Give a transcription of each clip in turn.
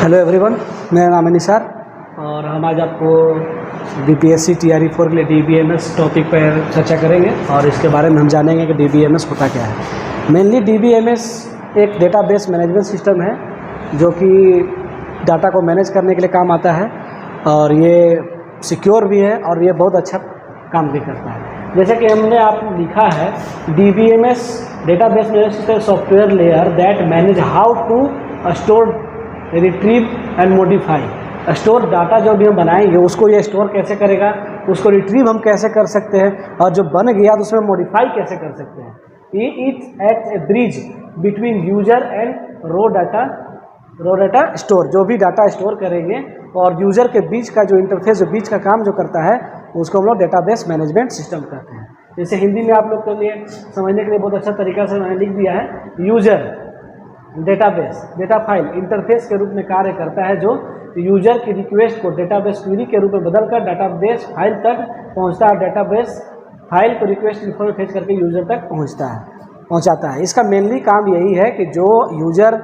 Hello everyone, मेरा नाम है निसार और हम आज आपको बीपीएससी टीआरई 4 के लिए डीबीएमएस टॉपिक पर चर्चा करेंगे और इसके बारे में हम जानेंगे कि डीबीएमएस होता क्या है। मेनली डीबीएमएस एक डेटाबेस मैनेजमेंट सिस्टम है जो कि डाटा को मैनेज करने के लिए काम आता है और ये सिक्योर भी है और ये बहुत अच्छा काम भी करता है। जैसे कि हमने आप लिखा है DBMS database management system software layer that manage how to store retrieve and modify. Store data जो भी हम बनाएंगे उसको ये स्टोर कैसे करेगा, उसको रिट्रीव हम कैसे कर सकते हैं और जो बन गया तो उसमें मॉडिफाई कैसे कर सकते हैं। ये it act a bridge between user and raw data store. जो भी डाटा स्टोर करेंगे और यूजर के बीच का जो इंटरफेस, जो बीच का काम जो करता है उसको हम लोग डेटाबेस मैनेजमेंट सिस्टम कहते हैं। जैसे हिंदी में आप लोग के लिए समझने के लिए बहुत अच्छा तरीका से मैंने लिख दिया है, user database data file interface के रूप में कार्य करता है जो यूजर की रिक्वेस्ट को डेटाबेस क्वेरी के रूप में बदलकर डेटाबेस फाइल तक पहुंचता है। डेटाबेस फाइल को रिक्वेस्ट इन्फॉर्मेशन भेज करके यूजर तक पहुंचाता है। इसका मेनली काम यही है कि जो यूजर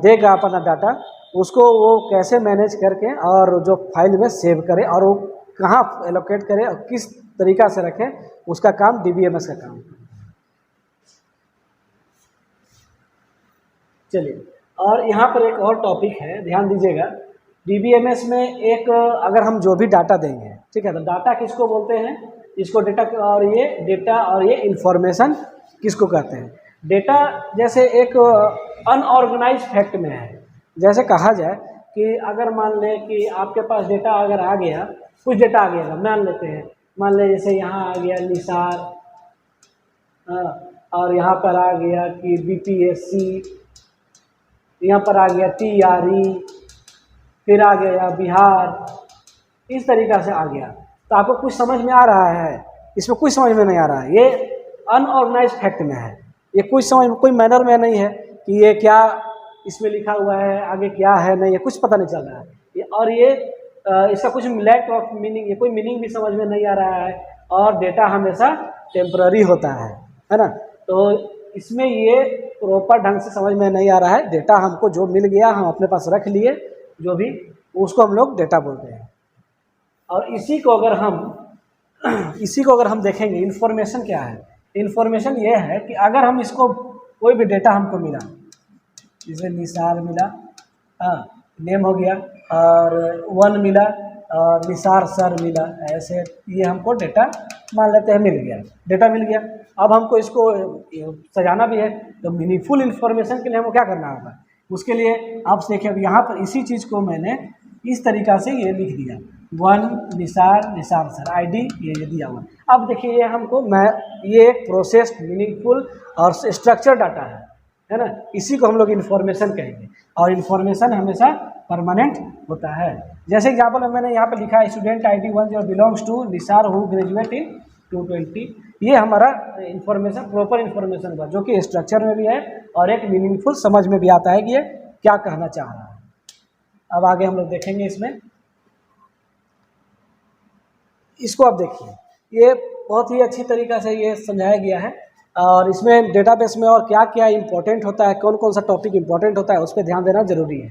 देगा अपना डाटा उसको वो कैसे मैनेज करके और जो फाइल में सेव करे और वो कहाँ एलोकेट करे और किस तरीका से रखे, उसका काम डीबीएमएस का काम है। चलिए, और यहाँ पर एक और टॉपिक है, ध्यान दीजिएगा। डीबीएमएस में एक अगर हम जो भी डाटा देंगे, ठीक है, तो डाटा किसको बोलते हैं, इसको डेटा और ये इंफॉर्मेशन किसको कहते हैं। डेटा जैसे एक अनऑर्गेनाइज फैक्ट में है। जैसे कहा जाए कि अगर मान लें कि आपके पास डेटा अगर आ गया, कुछ डेटा आ गया, मान लेते हैं, मान लें जैसे यहाँ आ गया निसार, और यहाँ पर आ गया कि बीपीएससी, यहाँ पर आ गया टीआरई, फिर आ गया बिहार, इस तरीक़ा से आ गया। तो आपको कुछ समझ में आ रहा है, इसमें कुछ समझ में नहीं आ रहा है, ये अनऑर्गेनाइज फैक्ट में है, ये कुछ समझ में, कोई मैनर में नहीं है कि ये क्या इसमें लिखा हुआ है, आगे क्या है, नहीं है, कुछ पता नहीं चल रहा है। और ये इसका कुछ लैक ऑफ मीनिंग, ये कोई मीनिंग भी समझ में नहीं आ रहा है और डेटा हमेशा टेम्पररी होता है ना। तो इसमें ये प्रॉपर ढंग से समझ में नहीं आ रहा है। डेटा हमको जो मिल गया हम अपने पास रख लिए, जो भी, उसको हम लोग डेटा बोलते हैं। और इसी को अगर हम देखेंगे, इन्फॉर्मेशन क्या है। इन्फॉर्मेशन ये है कि अगर हम इसको कोई भी डेटा हमको मिला, जैसे निसार मिला, नेम हो गया, और वन मिला और निसार सर मिला, ऐसे ये हमको डेटा मान लेते हैं मिल गया, डेटा मिल गया। अब हमको इसको सजाना भी है, तो मीनिंगफुल इन्फॉर्मेशन के लिए हमको क्या करना होगा, उसके लिए आप देखिए अब यहाँ पर इसी चीज़ को मैंने इस तरीक़ा से ये लिख दिया, वन निसार सर, आईडी ये दिया हुआ। अब देखिए ये हमको ये एक प्रोसेस्ड मीनिंगफुल और स्ट्रक्चर डाटा है ना, इसी को हम लोग इन्फॉर्मेशन कहेंगे। और इन्फॉर्मेशन हमेशा परमानेंट होता है। जैसे एग्जाम्पल में मैंने यहाँ पर लिखा है student ID 10 belongs to Nisar who graduate in 220। ये हमारा इन्फॉर्मेशन, प्रॉपर इन्फॉर्मेशन हुआ, जो कि स्ट्रक्चर में भी है और एक मीनिंगफुल समझ में भी आता है कि ये क्या कहना चाह रहा है। अब आगे हम लोग देखेंगे इसमें, इसको आप देखिए, ये बहुत ही अच्छी तरीक़ा से ये समझाया गया है। और इसमें डेटाबेस में और क्या क्या इंपॉर्टेंट होता है, कौन कौन सा टॉपिक इंपॉर्टेंट होता है, उस पर ध्यान देना जरूरी है।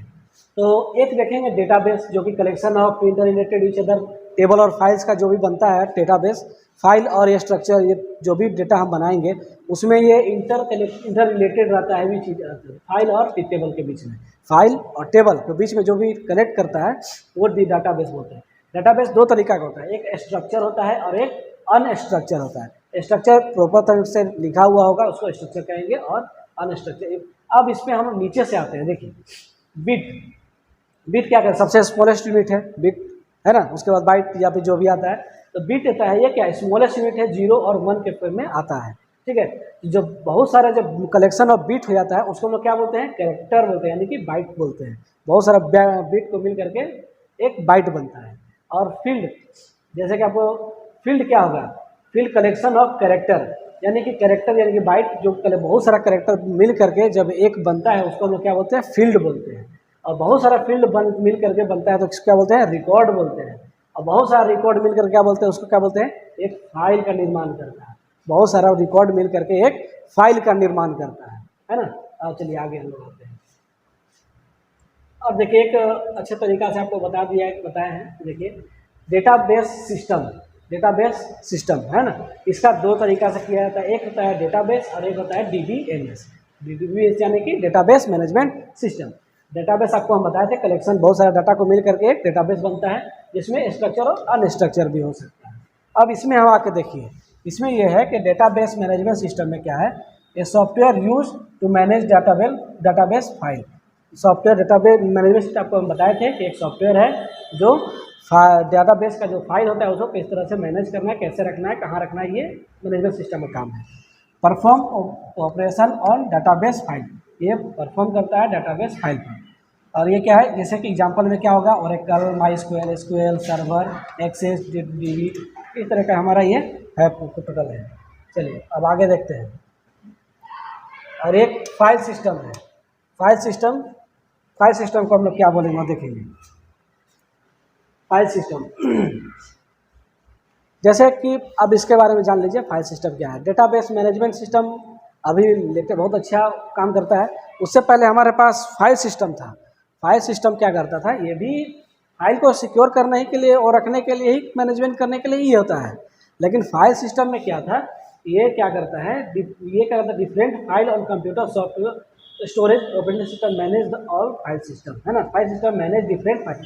तो एक देखेंगे डेटाबेस, जो कि collection of inter related each other table और फाइल्स का जो भी बनता है डेटाबेस, फाइल और ये स्ट्रक्चर, ये जो भी डेटा हम बनाएंगे उसमें ये इंटर रिलेटेड रहता है, भी चीज़ फाइल और टेबल के बीच में, फाइल और टेबल के बीच में जो भी कनेक्ट करता है वो डेटाबेस बोलते हैं। डेटाबेस दो तरीका का होता है, एक स्ट्रक्चर होता है और एक अनस्ट्रक्चर होता है। स्ट्रक्चर प्रॉपर तरह से लिखा हुआ होगा उसको स्ट्रक्चर कहेंगे, और अनस्ट्रक्चर। अब इसमें हम नीचे से आते हैं, देखिए बिट क्या कहते हैं, सबसे स्मॉलेस्ट यूनिट है बिट, है ना। उसके बाद बाइट या फिर जो भी आता है, तो बिट होता है, ये क्या स्मॉलेस्ट यूनिट है, 0 और 1 के फॉर्म में आता है, ठीक है। जब बहुत सारा जब कलेक्शन ऑफ बिट हो जाता है उसको हम लोग क्या बोलते हैं, कैरेक्टर बोलते हैं, यानी कि बाइट बोलते हैं। बहुत सारा बिट को मिल करके एक बाइट बनता है। और फील्ड, जैसे कि आपको फील्ड क्या होगा, फील्ड कलेक्शन ऑफ कैरेक्टर, यानी कि कैरेक्टर यानी कि बाइट, जो बहुत सारा कैरेक्टर मिल करके जब एक बनता है उसको हम लोग क्या बोलते हैं, फील्ड बोलते हैं। और बहुत सारा फील्ड मिल करके बनता है तो क्या बोलते हैं, रिकॉर्ड बोलते हैं। और बहुत सारा रिकॉर्ड मिल कर क्या बोलते हैं, उसको क्या बोलते हैं, एक फाइल का निर्माण करता है। बहुत सारा रिकॉर्ड मिल करके एक फाइल का निर्माण करता है ना। चलिए आगे हम लोग आते हैं। और देखिए एक अच्छे तरीक़ा से आपको बताए हैं, देखिए डेटाबेस सिस्टम है ना, इसका दो तरीक़ा से किया जाता है, एक होता है डेटाबेस और एक होता है DBMS। DBMS यानी कि डेटाबेस मैनेजमेंट सिस्टम। डेटाबेस आपको हम बताए थे, कलेक्शन बहुत सारे डाटा को मिल करके एक डेटाबेस बनता है, जिसमें स्ट्रक्चर और अनस्ट्रक्चर भी हो सकता है। अब इसमें हम आके देखिए, इसमें यह है कि डेटाबेस मैनेजमेंट सिस्टम में क्या है, a software use to manage database file. Software database management system आपको हम बताए थे कि एक सॉफ्टवेयर है जो डेटाबेस का जो फाइल होता है उसको किस तरह से मैनेज करना है, कैसे रखना है, कहाँ रखना है, ये मैनेजमेंट सिस्टम का काम है। Perform operation on database file, ये परफॉर्म करता है डेटाबेस फाइल पर। और ये क्या है, जैसे कि एग्जांपल में क्या होगा, Oracle, MySQL, SQL server, access, DB, इस तरह का हमारा ये है टोटल है। चलिए अब आगे देखते हैं। और एक फाइल सिस्टम है। फाइल सिस्टम को हम लोग क्या बोलेंगे देखेंगे। फाइल सिस्टम जैसे कि अब इसके बारे में जान लीजिए, फाइल सिस्टम क्या है। डेटाबेस मैनेजमेंट सिस्टम अभी लेके बहुत अच्छा काम करता है। उससे पहले हमारे पास फाइल सिस्टम था। फाइल सिस्टम क्या करता था, ये भी फाइल को सिक्योर करने के लिए और रखने के लिए ही, मैनेजमेंट करने के लिए ही होता है। लेकिन फाइल सिस्टम में क्या था, ये क्या करता है, different file on computer software storage operating system manage all file system, है ना। File system manage different file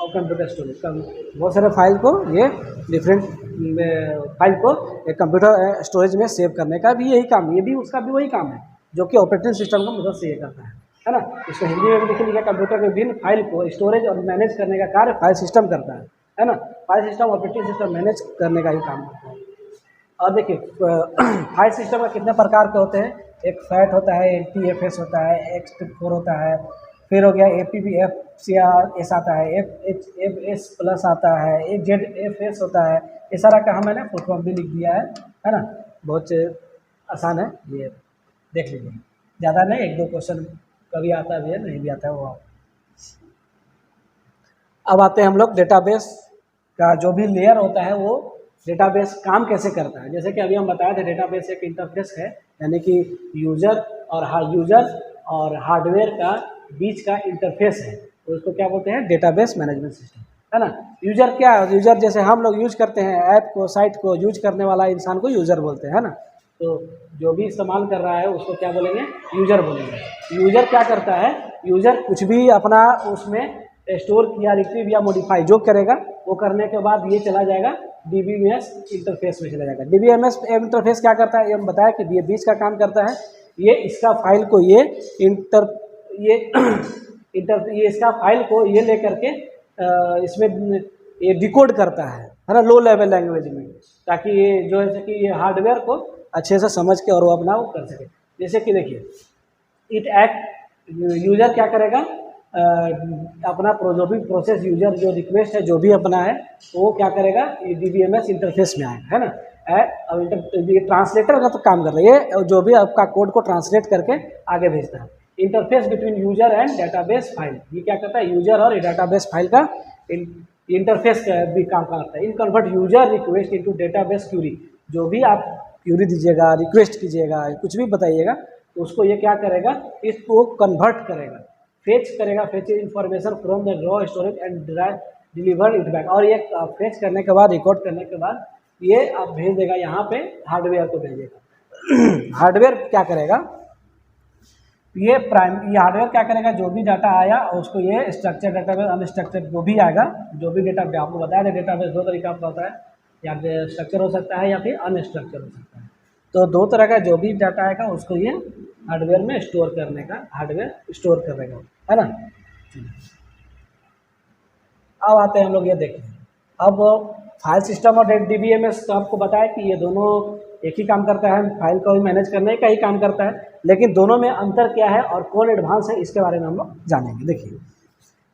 और कंप्यूटर स्टोरेज का बहुत सारे फाइल को, ये डिफरेंट फाइल को एक कंप्यूटर स्टोरेज में सेव करने का भी यही काम, ये भी उसका भी वही काम है जो कि ऑपरेटिंग सिस्टम का मदद से ये करता है ना। इसको हिंदी में भी लिख लीजिए, कंप्यूटर के विभिन्न फाइल को स्टोरेज और मैनेज करने का कार्य फाइल सिस्टम करता है ना। File system operating system manage करने का ही काम करता है। और देखिए फाइल सिस्टम का कितने प्रकार के होते हैं, एक फैट होता है, NTFS होता है, X4 होता है, फिर हो गया APBFCRS आता है, FHFS प्लस आता है, ZFS होता है। ये सारा का मैंने फुल फॉर्म भी लिख दिया है ना। बहुत आसान है, ये देख लीजिए, ज़्यादा नहीं, एक दो क्वेश्चन कभी आता भी है, नहीं भी आता है वो। अब आते हैं हम लोग डेटाबेस का जो भी लेयर होता है, वो डेटाबेस काम कैसे करता है। जैसे कि अभी हम बताए थे, डेटाबेस एक इंटरफेस है, यानी कि यूजर और हार्डवेयर का बीच का इंटरफेस है, तो उसको क्या बोलते हैं, डेटाबेस मैनेजमेंट सिस्टम, है ना। यूजर क्या है, यूजर जैसे हम लोग यूज करते हैं ऐप को, साइट को यूज करने वाला इंसान को यूजर बोलते हैं, है ना। तो जो भी इस्तेमाल कर रहा है उसको क्या बोलेंगे, यूजर बोलेंगे। यूजर क्या करता है, यूजर कुछ भी अपना उसमें स्टोर किया, रिट्रीव या मॉडिफाई जो करेगा, वो करने के बाद ये चला जाएगा DBMS इंटरफेस में चला जाएगा। DBMS इंटरफेस क्या करता है, ये हम बताया कि ये बीच का काम करता है। ये इसका फाइल को ये इसका फाइल को ये लेकर के इसमें ये डिकोड करता है ना, लो लेवल लैंग्वेज में, ताकि ये जो है कि ये हार्डवेयर को अच्छे से समझ के और वो अपना वो कर सके। जैसे कि देखिए यूजर क्या करेगा, अपना जो भी प्रोसेस यूजर जो रिक्वेस्ट है जो भी अपना है, वो क्या करेगा, ये DBMS इंटरफेस में आएगा, है ना। अब ये ट्रांसलेटर का तो काम करता है, ये जो भी आपका कोड को ट्रांसलेट करके आगे भेजता है। Interface between user and database file, ये क्या करता है, यूजर और डेटाबेस फाइल का इंटरफेस भी काम करता है। In convert user request into database query, जो भी आप क्यूरी दीजिएगा, रिक्वेस्ट कीजिएगा, कुछ भी बताइएगा, तो उसको ये क्या करेगा, इसको कन्वर्ट करेगा, फेच करेगा, fetch information from the raw storage and deliver it back. और ये फेच करने के बाद, रिकॉर्ड करने के बाद, ये आप भेज देगा यहाँ पे, हार्डवेयर को भेजेगा। हार्डवेयर क्या करेगा, ये हार्डवेयर क्या करेगा, जो भी डाटा आया उसको ये स्ट्रक्चर डेटाबेस, अनस्ट्रक्चर जो भी आएगा, जो भी डेटा आपको बताया था, डेटाबेस दो तरीका का होता है, या स्ट्रक्चर हो सकता है या फिर अनस्ट्रक्चर हो सकता है। तो दो तरह का जो भी डाटा आएगा उसको ये हार्डवेयर में स्टोर करने का, हार्डवेयर स्टोर करेगा, है ना। अब आते हैं हम लोग, ये देखिए, अब फाइल सिस्टम और DBMS तो आपको बताया कि ये दोनों एक ही काम करता है, फाइल को भी मैनेज करने का ही काम करता है, लेकिन दोनों में अंतर क्या है और कौन एडवांस है, इसके बारे में हम लोग जानेंगे। देखिए,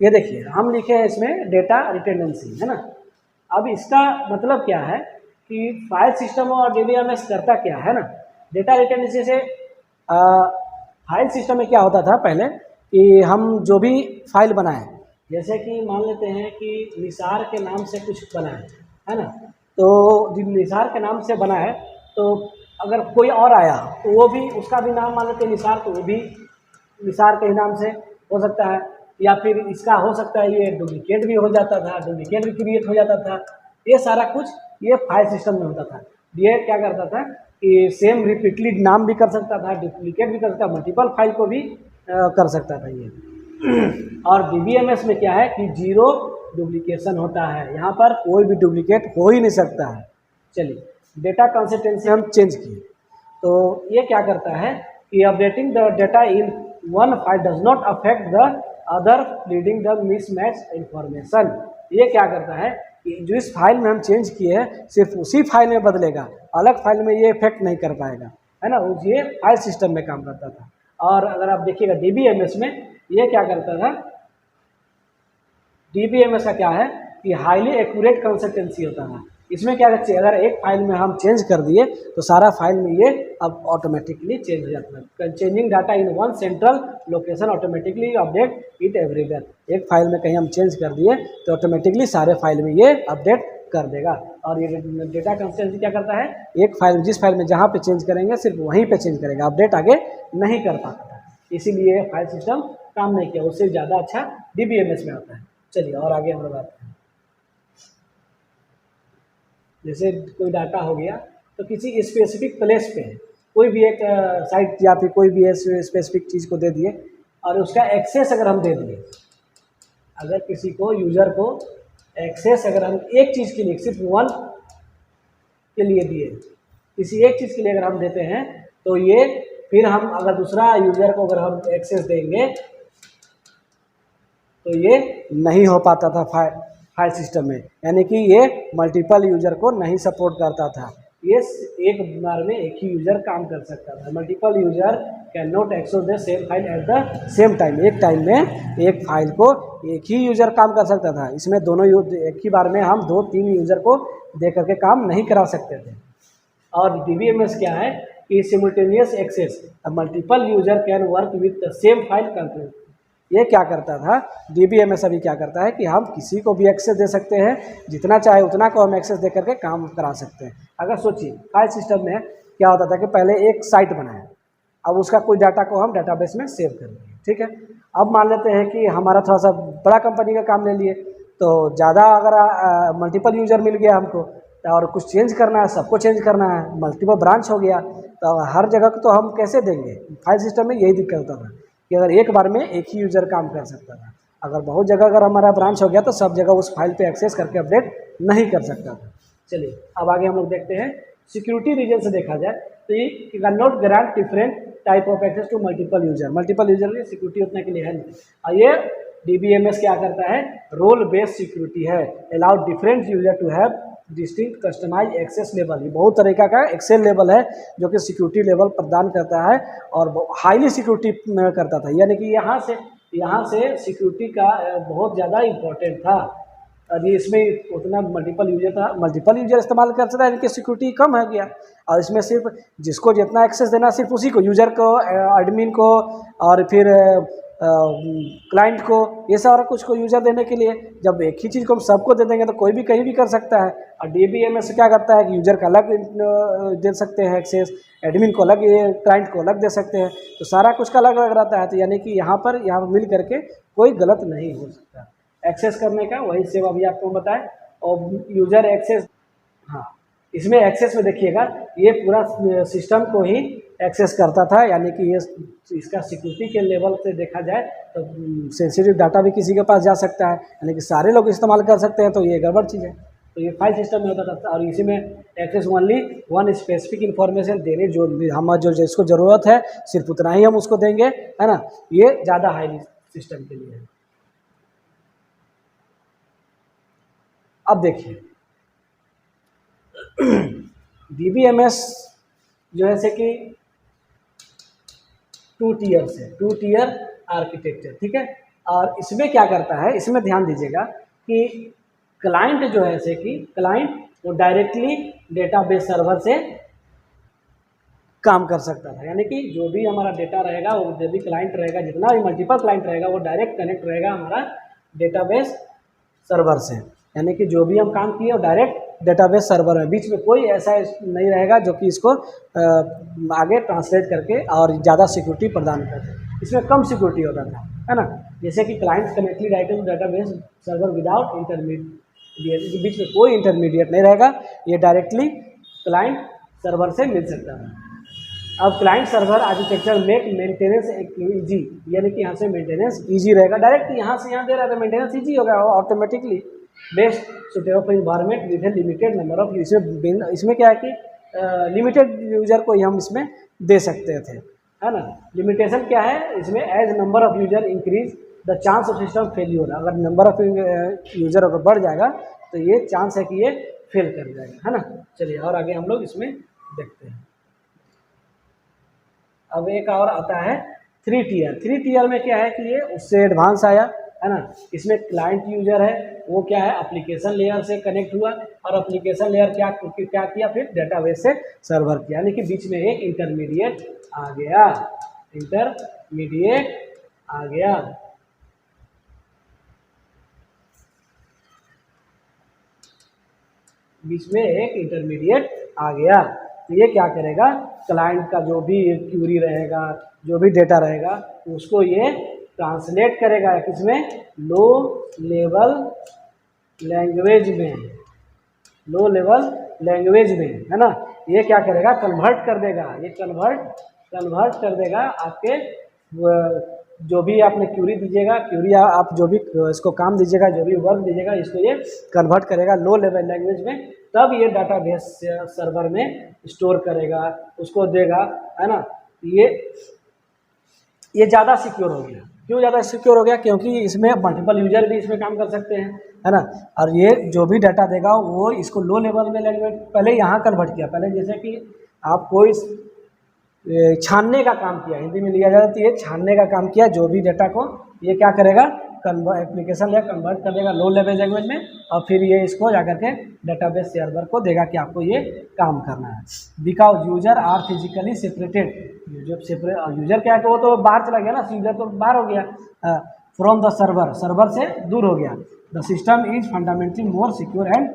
ये देखिए, हम लिखे हैं इसमें डेटा रिटेंडेंसी, है ना। अब इसका मतलब क्या है कि फाइल सिस्टम और DBMS करता क्या है ना। डेटा रिटेंडेंसी से फाइल सिस्टम में क्या होता था पहले, कि हम जो भी फाइल बनाएं, जैसे कि मान लेते हैं कि निसार के नाम से कुछ बना है ना, तो निसार के नाम से बना है, तो अगर कोई और आया तो वो भी, उसका भी नाम मान लेते हैं निसार, तो वो भी निसार के ही नाम से हो सकता है। या फिर इसका हो सकता है ये डुप्लीकेट भी हो जाता था, डुप्लीकेट भी क्रिएट हो जाता था। ये सारा कुछ ये फाइल सिस्टम में होता था। ये क्या करता था कि सेम रिपीटली नाम भी कर सकता था, डुप्लीकेट भी कर सकता था, मल्टीपल फाइल को भी कर सकता था ये। और DBMS में क्या है कि जीरो डुप्लीकेशन होता है, यहाँ पर कोई भी डुप्लीकेट हो ही नहीं सकता है। चलिए, डेटा कंसिस्टेंसी हम चेंज किए, तो ये क्या करता है कि updating the data in one file does not affect the other leading the mismatch information. ये क्या करता है कि जो इस फाइल में हम चेंज किए हैं सिर्फ उसी फाइल में बदलेगा, अलग फाइल में ये इफेक्ट नहीं कर पाएगा, है ना। ये फाइल सिस्टम में काम करता था। और अगर आप देखिएगा DBMS में ये क्या करता था, DBMS का क्या है कि हाईली एक्यूरेट कंसिस्टेंसी होता था। इसमें क्या करते हैं, अगर एक फाइल में हम चेंज कर दिए तो सारा फाइल में ये अब ऑटोमेटिकली चेंज हो जाता है। Changing data in one central location automatically update it everywhere. एक फाइल में कहीं हम चेंज कर दिए तो ऑटोमेटिकली सारे फाइल में ये अपडेट कर देगा। और ये डेटा कंसिस्टेंसी क्या करता है, एक फाइल जिस फाइल में जहाँ पे चेंज करेंगे सिर्फ वहीं पे चेंज करेगा, अपडेट आगे नहीं कर पाता था। इसीलिए फाइल सिस्टम काम नहीं किया, उससे ज़्यादा अच्छा DBMS में आता है। चलिए और आगे हम लोग आते हैं। जैसे कोई डाटा हो गया तो किसी स्पेसिफिक प्लेस पे कोई भी एक साइट या फिर कोई भी स्पेसिफिक चीज़ को दे दिए और उसका एक्सेस अगर हम दे दिए, अगर किसी को यूज़र को एक्सेस अगर हम एक चीज़ के लिए सिर्फ वन के लिए दिए, किसी एक चीज़ के लिए अगर हम देते हैं तो ये फिर हम अगर दूसरा यूज़र को अगर हम एक्सेस देंगे तो ये नहीं हो पाता था फाइल सिस्टम में, यानी कि ये मल्टीपल यूज़र को नहीं सपोर्ट करता था। ये एक बार में एक ही यूज़र काम कर सकता था। Multiple user can not access the same file at the same time. एक टाइम में एक फाइल को एक ही यूज़र काम कर सकता था। इसमें दोनों एक ही बार में हम 2-3 यूज़र को दे करके काम नहीं करा सकते थे। और DBMS क्या है कि simultaneous access, multiple user can work with the same file content. ये क्या करता था, DBMS अभी क्या करता है कि हम किसी को भी एक्सेस दे सकते हैं, जितना चाहे उतना को हम एक्सेस दे करके काम करा सकते हैं। अगर सोचिए फाइल सिस्टम में क्या होता था कि पहले एक साइट बनाया, अब उसका कोई डाटा को हम डाटाबेस में सेव कर दिए, ठीक है। अब मान लेते हैं कि हमारा थोड़ा सा बड़ा कंपनी का काम ले लिए, तो ज़्यादा अगर मल्टीपल यूज़र मिल गया हमको और कुछ चेंज करना है, सबको चेंज करना है, मल्टीपल ब्रांच हो गया, तो हर जगह को तो हम कैसे देंगे। फाइल सिस्टम में यही दिक्कत होता था कि अगर एक बार में एक ही यूज़र काम कर सकता था। अगर बहुत जगह अगर हमारा ब्रांच हो गया तो सब जगह उस फाइल पे एक्सेस करके अपडेट नहीं कर सकता था। चलिए अब आगे हम लोग देखते हैं। सिक्योरिटी रीजन से देखा जाए तो ये can not grant different type of access to multiple user. Multiple user में सिक्योरिटी उतना के लिए है नहीं। और ये DBMS क्या करता है, रोल बेस्ड सिक्योरिटी है। Allow different user to have distinct customize access level. ये बहुत तरीका का एक्सेस लेवल है जो कि सिक्योरिटी लेवल प्रदान करता है और हाईली सिक्योरिटी करता था। यानी कि यहाँ से सिक्योरिटी का बहुत ज़्यादा इम्पोर्टेंट था। और ये इसमें उतना मल्टीपल यूज़र इस्तेमाल कर सकता है, इनकी सिक्योरिटी कम है गया। और इसमें सिर्फ जिसको जितना एक्सेस देना सिर्फ उसी को, यूज़र को, एडमिन को और फिर क्लाइंट को, ये सारा कुछ को यूज़र देने के लिए। जब एक ही चीज़ को हम सबको दे देंगे तो कोई भी कहीं भी कर सकता है। और DBMS क्या करता है कि यूज़र का अलग दे सकते हैं एक्सेस, एडमिन को अलग, क्लाइंट को अलग दे सकते हैं, तो सारा कुछ का अलग अलग रहता है। तो यानी कि यहाँ पर मिल करके कोई गलत नहीं हो सकता एक्सेस करने का। वही सेवा भी आपको बताएं। और यूज़र एक्सेस, हाँ इसमें एक्सेस में देखिएगा ये पूरा सिस्टम को ही एक्सेस करता था। यानी कि ये इसका सिक्योरिटी के लेवल से देखा जाए तो सेंसिटिव डाटा भी किसी के पास जा सकता है, यानी कि सारे लोग इस्तेमाल कर सकते हैं, तो ये गड़बड़ चीज़ है। तो ये फाइल सिस्टम में होता था। और इसी में access only one specific information देने, जो जिसको ज़रूरत है सिर्फ उतना ही हम उसको देंगे, है ना। ये ज़्यादा हाई सिस्टम के लिए है। अब देखिए DBMS जो है कि 2 टीयर से 2 टीयर आर्किटेक्चर, ठीक है। और इसमें क्या करता है, इसमें ध्यान दीजिएगा कि क्लाइंट जो है जैसे कि क्लाइंट वो डायरेक्टली डेटाबेस सर्वर से काम कर सकता था। यानी कि जो भी हमारा डेटा रहेगा, वो जो भी क्लाइंट रहेगा, जितना भी मल्टीपल क्लाइंट रहेगा, वो डायरेक्ट कनेक्ट रहेगा हमारा डेटाबेस सर्वर से। यानी कि जो भी हम काम किए वो डायरेक्ट डेटाबेस सर्वर में, बीच में कोई ऐसा नहीं रहेगा जो कि इसको आगे ट्रांसलेट करके और ज़्यादा सिक्योरिटी प्रदान करे। इसमें कम सिक्योरिटी होता था। है ना। जैसे कि client connectly directly to database server without intermediate, के बीच में कोई इंटरमीडिएट नहीं रहेगा, ये डायरेक्टली क्लाइंट सर्वर से मिल सकता है। अब client server architecture make maintenance easy, यानी कि यहाँ से मेंटेनेंस ईजी रहेगा, डायरेक्ट यहाँ से यहाँ दे रहा है तो मेंटेनेंस ईजी होगा automatically. Best suitable for environment with A limited number of, इसमें क्या है कि लिमिटेड यूजर को ही हम इसमें दे सकते थे, है ना। लिमिटेशन क्या है इसमें, as number of user increase the chance of system failure, अगर नंबर ऑफ यूजर अगर बढ़ जाएगा तो ये चांस है कि ये फेल कर जाएगा, है ना। चलिए और आगे हम लोग इसमें देखते हैं। अब एक और आता है 3 टीयर। 3 टीयर में क्या है कि ये उससे एडवांस आया, है ना। इसमें क्लाइंट यूजर है वो क्या है एप्लीकेशन लेयर से कनेक्ट हुआ, और एप्लीकेशन लेयर क्या किया फिर डेटाबेस से सर्वर किया, यानी कि बीच में एक इंटरमीडिएट आ गया, इंटरमीडिएट आ गया। बीच में एक इंटरमीडिएट आ गया, तो ये क्या करेगा, क्लाइंट का जो भी क्यूरी रहेगा, जो भी डेटा रहेगा उसको ये ट्रांसलेट करेगा किसमें, लो लेवल लैंग्वेज में, लो लेवल लैंग्वेज में, है ना। ये क्या करेगा, कन्वर्ट कर देगा, ये कन्वर्ट कर देगा आपके जो भी आपने क्यूरी दीजिएगा, क्यूरी आप जो भी इसको काम दीजिएगा, जो भी वर्क दीजिएगा, इसको ये कन्वर्ट करेगा लो लेवल लैंग्वेज में, तब ये डाटाबेस सर्वर में स्टोर करेगा, उसको देगा, है ना। ये ज़्यादा सिक्योर हो गया। क्यों ज़्यादा सिक्योर हो गया, क्योंकि इसमें मल्टीपल यूजर भी इसमें काम कर सकते हैं, है ना। और ये जो भी डाटा देगा वो इसको लो लेवल में लैंग्वेज पहले यहाँ कन्वर्ट किया, पहले जैसे कि आप कोई छानने का काम किया, हिंदी में लिया जाता है, तो ये छानने का काम किया, जो भी डाटा को ये क्या करेगा, एप्लीकेशन या कन्वर्ट कर देगा लो लेवल लैंग्वेज में, और फिर ये इसको जाकर के डेटाबेस सर्वर को देगा कि आपको ये काम करना है। Because user are physically separated, user क्या है कि वो तो बाहर चला गया ना, यूजर तो बाहर हो गया फ्रॉम द सर्वर, सर्वर से दूर हो गया। The system is fundamentally more secure and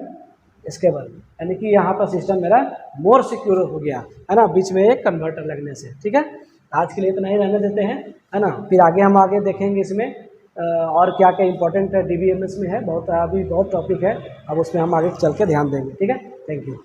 stable, यानी कि यहाँ पर सिस्टम मेरा मोर सिक्योर हो गया, है ना, बीच में एक कन्वर्टर लगने से। ठीक है, आज के लिए इतना ही रहने देते हैं, है ना। फिर हम आगे देखेंगे इसमें और क्या क्या इंपॉर्टेंट है DBMS में है, बहुत अभी बहुत टॉपिक है, अब उसमें हम आगे चल के ध्यान देंगे। ठीक है, थैंक यू।